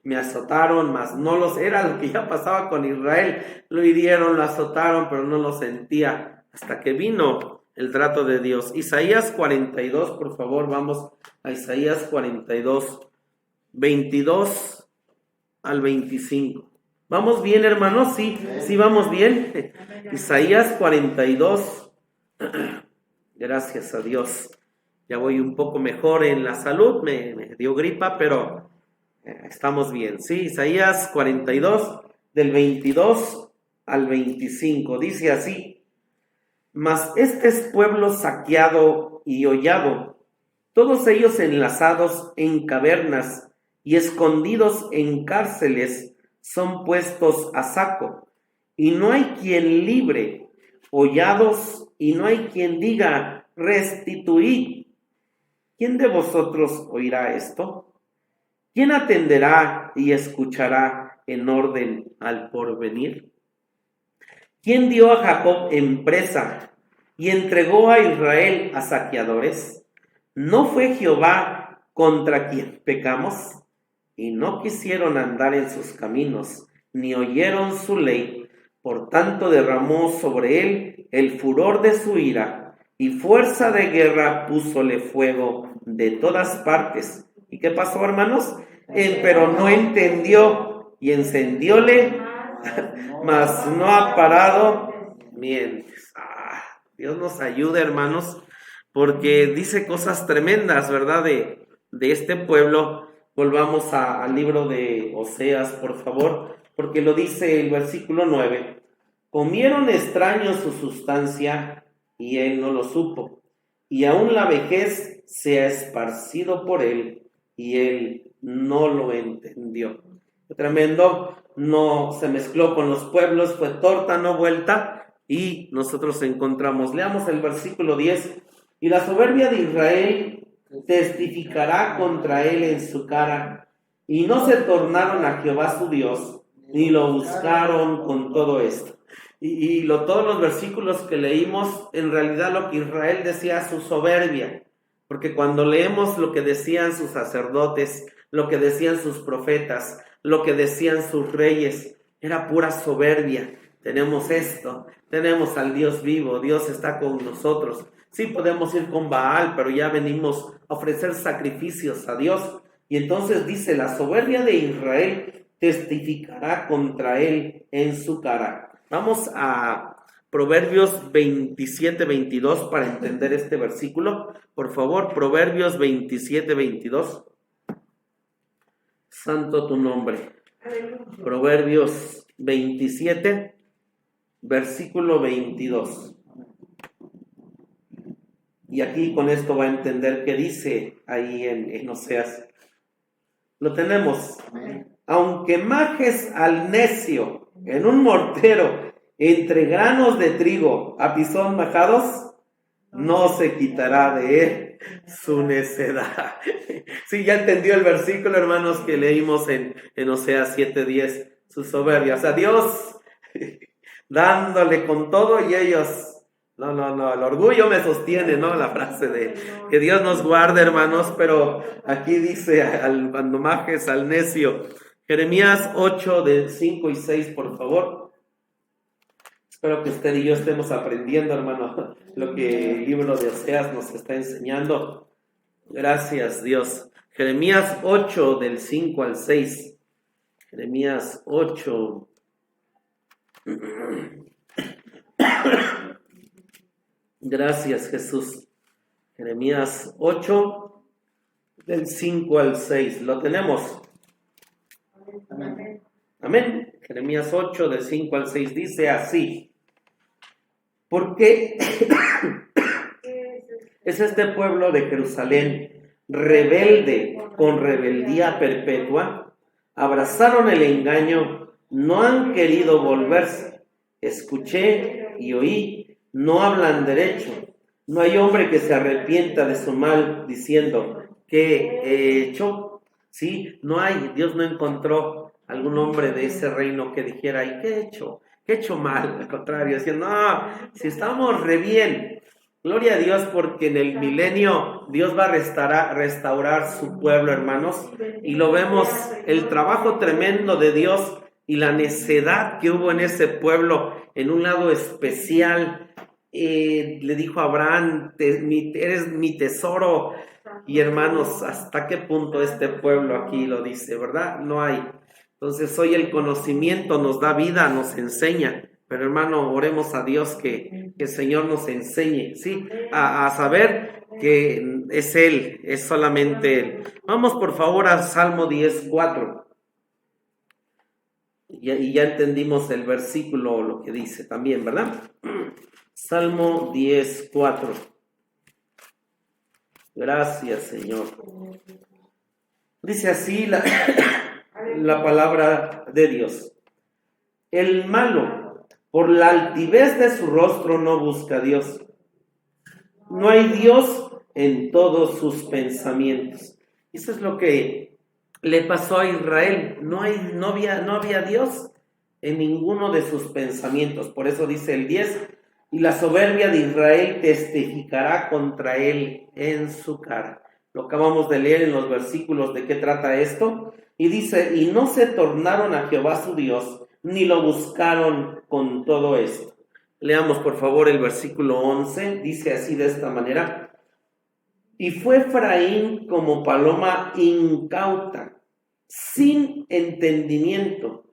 me azotaron, mas no los... Era lo que ya pasaba con Israel, lo hirieron, lo azotaron, pero no lo sentía, hasta que vino el trato de Dios. Isaías 42, por favor, vamos a Isaías 42, 22 al 25. ¿Vamos bien, hermanos? Sí, vamos bien. Isaías 42, gracias a Dios. Ya voy un poco mejor en la salud, me dio gripa, pero estamos bien. Sí, Isaías 42, del 22 al 25, dice así: Mas este es pueblo saqueado y hollado, todos ellos enlazados en cavernas y escondidos en cárceles, son puestos a saco, y no hay quien libre, hollados, y no hay quien diga, restituid. ¿Quién de vosotros oirá esto? ¿Quién atenderá y escuchará en orden al porvenir? ¿Quién dio a Jacob en presa y entregó a Israel a saqueadores? ¿No fue Jehová contra quien pecamos? Y no quisieron andar en sus caminos, ni oyeron su ley. Por tanto derramó sobre él el furor de su ira, y fuerza de guerra púsole fuego de todas partes. ¿Y qué pasó, hermanos? Pero no entendió, y encendióle, mas no ha parado mientes. Dios nos ayude, hermanos, porque dice cosas tremendas, ¿verdad? De este pueblo. Volvamos al libro de Oseas, por favor, porque lo dice el versículo 9. Comieron extraños su sustancia, y él no lo supo, y aún la vejez se ha esparcido por él, y él no lo entendió. Fue tremendo, no se mezcló con los pueblos, fue torta, no vuelta, y nosotros encontramos, leamos el versículo 10, y la soberbia de Israel testificará contra él en su cara, y no se tornaron a Jehová su Dios, ni lo buscaron con todo esto. Todos los versículos que leímos, en realidad lo que Israel decía, su soberbia. Porque cuando leemos lo que decían sus sacerdotes, lo que decían sus profetas, lo que decían sus reyes, era pura soberbia. Tenemos esto, tenemos al Dios vivo, Dios está con nosotros. Sí podemos ir con Baal, pero ya venimos a ofrecer sacrificios a Dios. Y entonces dice, la soberbia de Israel testificará contra él en su cara. Vamos a Proverbios 27-22 para entender este versículo. Por favor, Proverbios 27-22. Santo tu nombre. Proverbios 27, versículo 22. Y aquí con esto va a entender qué dice ahí en Oseas. Lo tenemos. Aunque majes al necio en un mortero entre granos de trigo a pisón majados, no se quitará de él su necedad. Sí, ya entendió el versículo, hermanos, que leímos en Oseas 7:10, su soberbia. O sea, Dios dándole con todo y ellos... No, el orgullo me sostiene, ¿no? La frase de que Dios nos guarde, hermanos, pero aquí dice, cuando majes al necio. Jeremías 8, de 5 y 6, por favor. Espero que usted y yo estemos aprendiendo, hermano, lo que el libro de Oseas nos está enseñando. Gracias, Dios. Jeremías 8, del 5 al 6. Jeremías 8. Gracias, Jesús. Jeremías 8, del 5 al 6. ¿Lo tenemos? Amén. Amén. Jeremías 8, del 5 al 6 dice así. Porque es este pueblo de Jerusalén rebelde con rebeldía perpetua. Abrazaron el engaño, no han querido volverse. Escuché y oí, no hablan derecho. No hay hombre que se arrepienta de su mal diciendo, ¿qué he hecho? Sí, no hay. Dios no encontró algún hombre de ese reino que dijera, ¿y qué he hecho? ¿Qué he hecho mal? Al contrario, diciendo, no, si estamos re bien. Gloria a Dios porque en el milenio Dios va a restaurar su pueblo, hermanos. Y lo vemos, el trabajo tremendo de Dios y la necedad que hubo en ese pueblo en un lado especial. Le dijo a Abraham, eres mi tesoro. Y hermanos, ¿hasta qué punto este pueblo aquí lo dice, verdad? No hay. Entonces hoy el conocimiento nos da vida, nos enseña. Pero hermano, oremos a Dios que el Señor nos enseñe, ¿sí? A saber que es Él, es solamente Él. Vamos por favor a Salmo 10:4. Y ya entendimos el versículo, lo que dice también, ¿verdad? Salmo 10:4. Gracias, Señor. Dice así la palabra de Dios. El malo, por la altivez de su rostro, no busca a Dios. No hay Dios en todos sus pensamientos. Eso es lo que le pasó a Israel. No había Dios en ninguno de sus pensamientos. Por eso dice el 10, y la soberbia de Israel testificará contra él en su cara. Lo acabamos de leer en los versículos de qué trata esto. Y dice, y no se tornaron a Jehová su Dios, ni lo buscaron con todo esto. Leamos por favor el versículo 11, dice así de esta manera. Y fue Efraín como paloma incauta, sin entendimiento.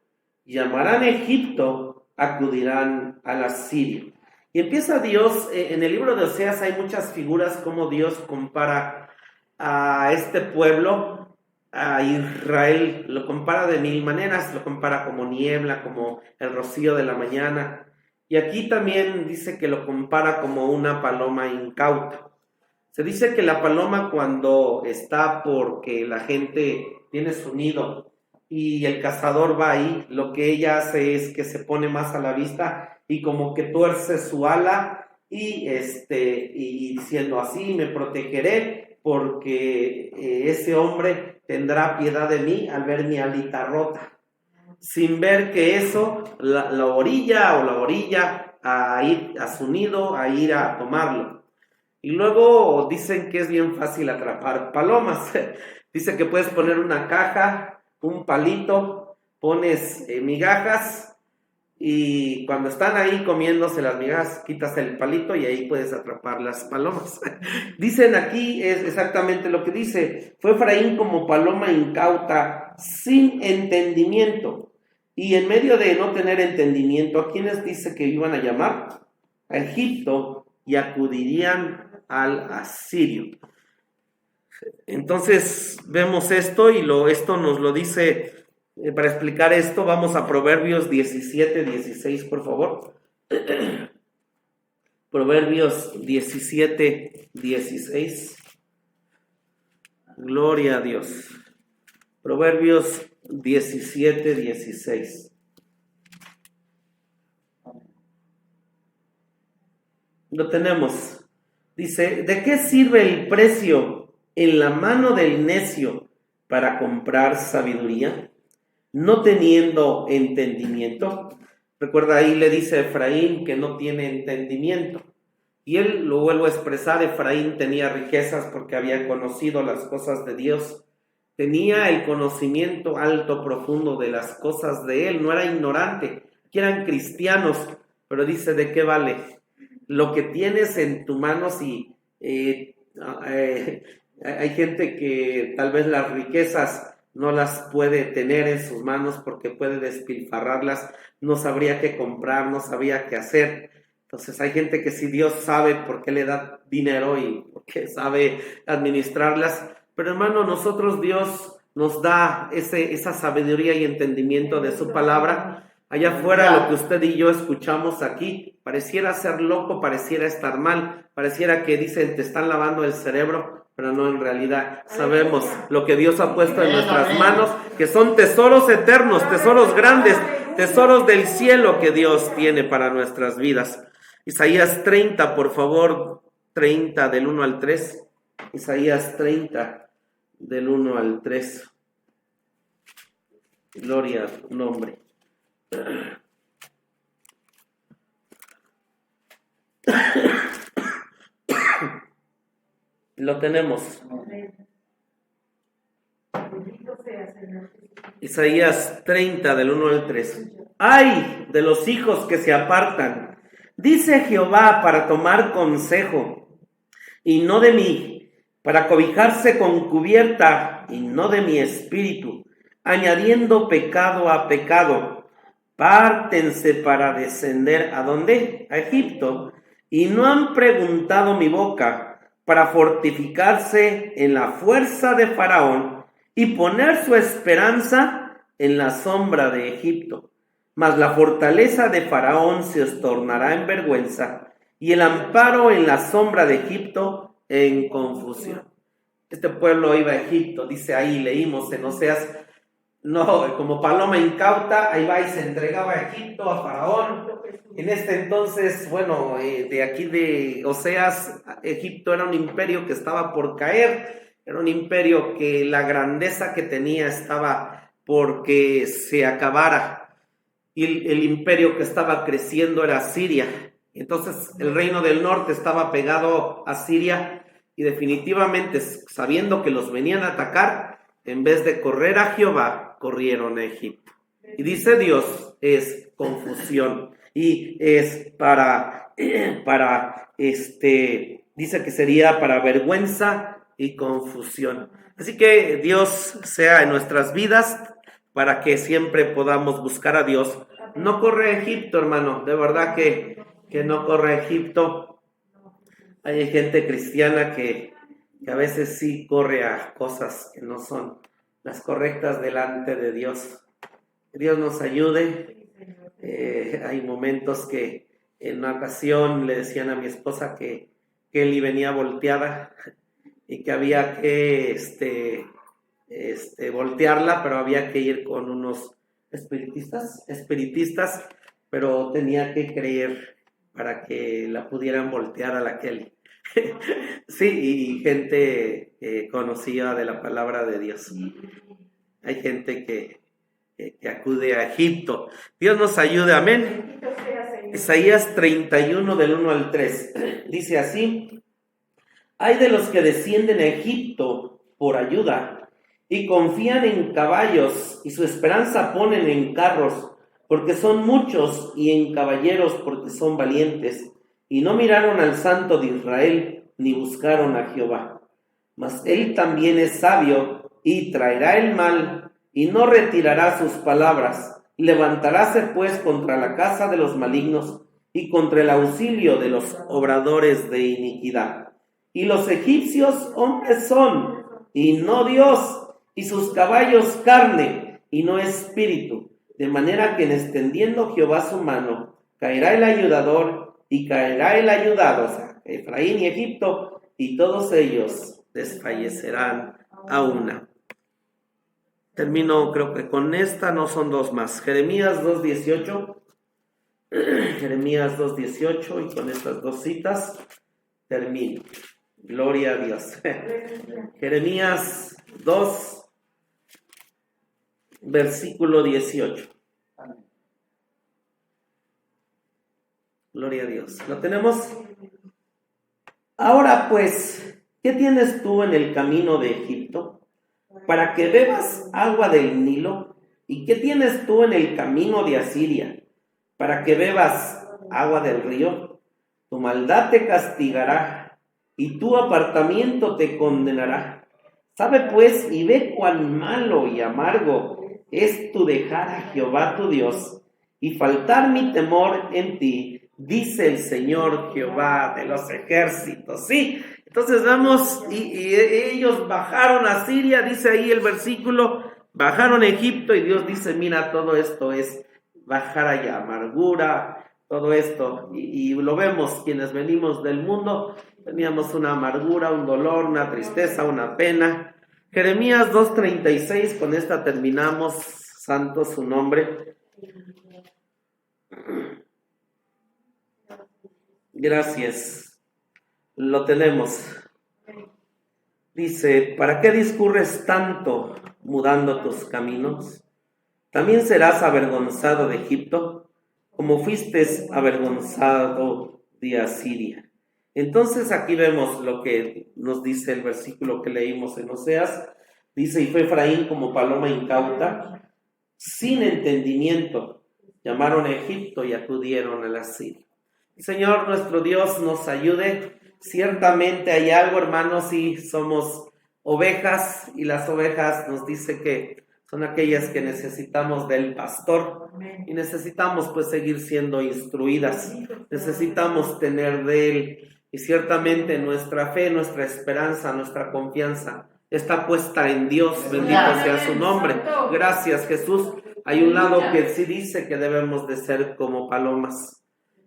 Llamarán a Egipto, acudirán al asirio. Y empieza Dios, en el libro de Oseas hay muchas figuras como Dios compara a este pueblo, a Israel, lo compara de mil maneras, lo compara como niebla, como el rocío de la mañana. Y aquí también dice que lo compara como una paloma incauta. Se dice que la paloma cuando está porque la gente tiene su nido y el cazador va ahí, lo que ella hace es que se pone más a la vista y como que tuerce su ala y diciendo así, me protegeré porque ese hombre tendrá piedad de mí al ver mi alita rota. Sin ver que eso la orilla a ir a su nido, a ir a tomarlo. Y luego dicen que es bien fácil atrapar palomas. Dice que puedes poner una caja, un palito, pones migajas y cuando están ahí comiéndose las migajas, quitas el palito y ahí puedes atrapar las palomas. Dicen aquí, es exactamente lo que dice, fue Efraín como paloma incauta, sin entendimiento. Y en medio de no tener entendimiento, ¿a quiénes dice que iban a llamar? A Egipto, y acudirían al asirio. Entonces vemos esto y esto nos lo dice. Para explicar esto, vamos a Proverbios 17:16, por favor. Proverbios 17:16. Gloria a Dios. Proverbios 17:16. Lo tenemos. Dice, ¿de qué sirve el precio en la mano del necio para comprar sabiduría? No teniendo entendimiento. Recuerda, ahí le dice a Efraín que no tiene entendimiento. Y él, lo vuelvo a expresar, Efraín tenía riquezas porque había conocido las cosas de Dios. Tenía el conocimiento alto, profundo de las cosas de él. No era ignorante, que eran cristianos. Pero dice, ¿de qué vale? Lo que tienes en tu mano, si hay gente que tal vez las riquezas no las puede tener en sus manos porque puede despilfarrarlas, no sabría qué comprar, no sabría qué hacer. Entonces hay gente que si Dios sabe por qué le da dinero y por qué sabe administrarlas, pero hermano, nosotros Dios nos da esa sabiduría y entendimiento de su palabra. Allá afuera lo que usted y yo escuchamos aquí, pareciera ser loco, pareciera estar mal, pareciera que dicen te están lavando el cerebro, pero no, en realidad sabemos lo que Dios ha puesto en nuestras manos, que son tesoros eternos, tesoros grandes, tesoros del cielo que Dios tiene para nuestras vidas. Isaías 30, por favor, 30 del 1 al 3. Isaías 30 del 1 al 3. Gloria a tu nombre. Lo tenemos. Isaías 30 del 1 al 3. ¡Ay de los hijos que se apartan! Dice Jehová, para tomar consejo, y no de mí, para cobijarse con cubierta, y no de mi espíritu, añadiendo pecado a pecado. Pártense para descender, ¿a dónde? A Egipto, y no han preguntado mi boca, para fortificarse en la fuerza de Faraón, y poner su esperanza en la sombra de Egipto. Mas la fortaleza de Faraón se os tornará en vergüenza, y el amparo en la sombra de Egipto en confusión. Este pueblo iba a Egipto, dice ahí, leímos en Oseas, no, como paloma incauta, ahí va y se entregaba a Egipto, a Faraón. En este entonces, bueno, de aquí de Oseas, Egipto era un imperio que estaba por caer, era un imperio que la grandeza que tenía estaba porque se acabara. Y el imperio que estaba creciendo era Siria. Entonces el reino del norte estaba pegado a Siria y definitivamente, sabiendo que los venían a atacar, en vez de correr a Jehová, corrieron a Egipto. Y dice Dios, es confusión y es dice que sería para vergüenza y confusión. Así que Dios sea en nuestras vidas para que siempre podamos buscar a Dios. No corre a Egipto, hermano, de verdad que no corre a Egipto. Hay gente cristiana que a veces sí corre a cosas que no son las correctas delante de Dios. Que Dios nos ayude. Hay momentos que en una ocasión le decían a mi esposa que Kelly venía volteada y que había que voltearla, pero había que ir con unos espiritistas, pero tenía que creer para que la pudieran voltear a la Kelly. Sí, y gente conocida de la palabra de Dios. Hay gente que acude a Egipto. Dios nos ayude, amén. Isaías 31 del 1 al 3. Dice así: Hay de los que descienden a Egipto por ayuda y confían en caballos y su esperanza ponen en carros, porque son muchos, y en caballeros, porque son valientes. Y no miraron al Santo de Israel, ni buscaron a Jehová. Mas él también es sabio y traerá el mal y no retirará sus palabras. Levantaráse pues contra la casa de los malignos y contra el auxilio de los obradores de iniquidad. Y los egipcios hombres son, y no Dios, y sus caballos carne, y no espíritu. De manera que en extendiendo Jehová su mano, caerá el ayudador, y caerá el ayudado, o sea, Efraín y Egipto, y todos ellos desfallecerán a una. Termino, creo que con esta, no son dos más. Jeremías 2:18. Jeremías 2:18, y con estas dos citas termino. Gloria a Dios. Jeremías 2, versículo 18. Gloria a Dios. ¿Lo tenemos? Ahora pues, ¿qué tienes tú en el camino de Egipto? Para que bebas agua del Nilo. ¿Y qué tienes tú en el camino de Asiria? Para que bebas agua del río. Tu maldad te castigará, y tu apartamiento te condenará. Sabe pues y ve cuán malo y amargo es tu dejar a Jehová tu Dios, y faltar mi temor en ti, dice el Señor Jehová de los ejércitos. Sí, entonces vamos, y ellos bajaron a Siria, dice ahí el versículo, bajaron a Egipto, y Dios dice, mira, todo esto es bajar allá, amargura, todo esto, y lo vemos quienes venimos del mundo, teníamos una amargura, un dolor, una tristeza, una pena. Jeremías 2:36, con esta terminamos, santo su nombre. Gracias, lo tenemos. Dice, ¿para qué discurres tanto mudando tus caminos? También serás avergonzado de Egipto, como fuiste avergonzado de Asiria. Entonces aquí vemos lo que nos dice el versículo que leímos en Oseas. Dice, y fue Efraín como paloma incauta, sin entendimiento, llamaron a Egipto y acudieron a la Siria. Señor nuestro Dios nos ayude. Ciertamente hay algo, hermanos, y somos ovejas, y las ovejas nos dice que son aquellas que necesitamos del pastor, y necesitamos pues seguir siendo instruidas, necesitamos tener de él, y ciertamente nuestra fe, nuestra esperanza, nuestra confianza está puesta en Dios, bendito sea su nombre. Gracias, Jesús. Hay un lado que sí dice que debemos de ser como palomas,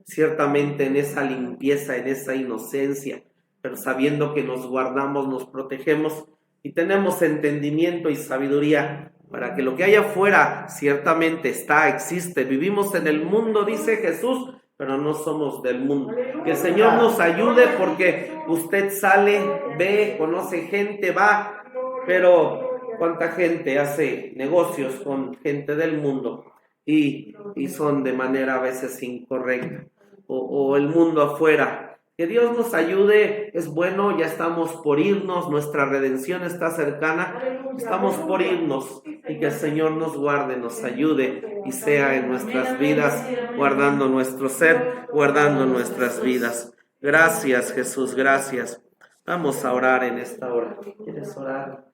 ciertamente en esa limpieza, en esa inocencia, pero sabiendo que nos guardamos, nos protegemos y tenemos entendimiento y sabiduría para que lo que hay afuera ciertamente existe. Vivimos en el mundo, dice Jesús, pero no somos del mundo. Que el Señor nos ayude, porque usted sale, ve, conoce gente, va, pero cuánta gente hace negocios con gente del mundo y son de manera a veces incorrecta, o el mundo afuera. Que Dios nos ayude, es bueno, ya estamos por irnos, nuestra redención está cercana, estamos por irnos, y que el Señor nos guarde, nos ayude y sea en nuestras vidas, guardando nuestro ser, guardando nuestras vidas. Gracias, Jesús, gracias. Vamos a orar en esta hora. ¿Quieres orar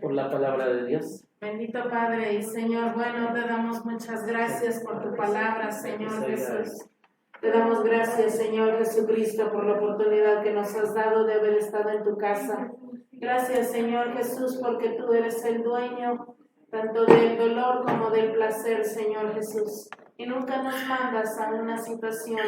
por la palabra de Dios? Bendito Padre y Señor, bueno, te damos muchas gracias por tu palabra, Señor Jesús. Te damos gracias, Señor Jesucristo, por la oportunidad que nos has dado de haber estado en tu casa. Gracias, Señor Jesús, porque tú eres el dueño tanto del dolor como del placer, Señor Jesús. Y nunca nos mandas a una situación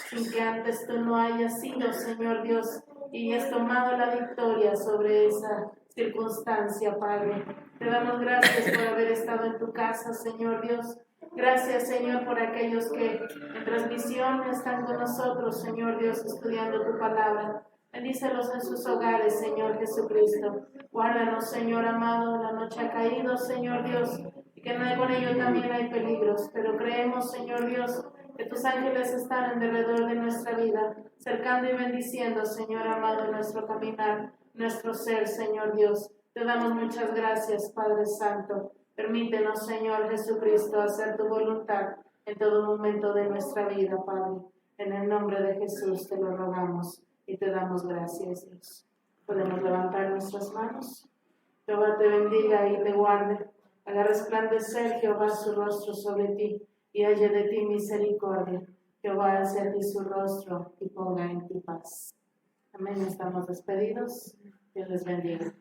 sin que antes tú no hayas sido, Señor Dios, y has tomado la victoria sobre esa circunstancia, Padre. Te damos gracias por haber estado en tu casa, Señor Dios. Gracias, Señor, por aquellos que en transmisión están con nosotros, Señor Dios, estudiando tu palabra. Bendícelos en sus hogares, Señor Jesucristo. Guárdanos, Señor amado, la noche ha caído, Señor Dios, y que con ello también hay peligros. Pero creemos, Señor Dios, que tus ángeles están en derredor de nuestra vida, cercando y bendiciendo, Señor amado, nuestro caminar, nuestro ser, Señor Dios. Te damos muchas gracias, Padre Santo. Permítenos, Señor Jesucristo, hacer tu voluntad en todo momento de nuestra vida, Padre. En el nombre de Jesús te lo rogamos y te damos gracias, Dios. Podemos levantar nuestras manos. Jehová te bendiga y te guarde. Haga resplandecer Jehová su rostro sobre ti y haya de ti misericordia. Jehová alce a ti su rostro y ponga en ti paz. Amén. Estamos despedidos. Dios les bendiga.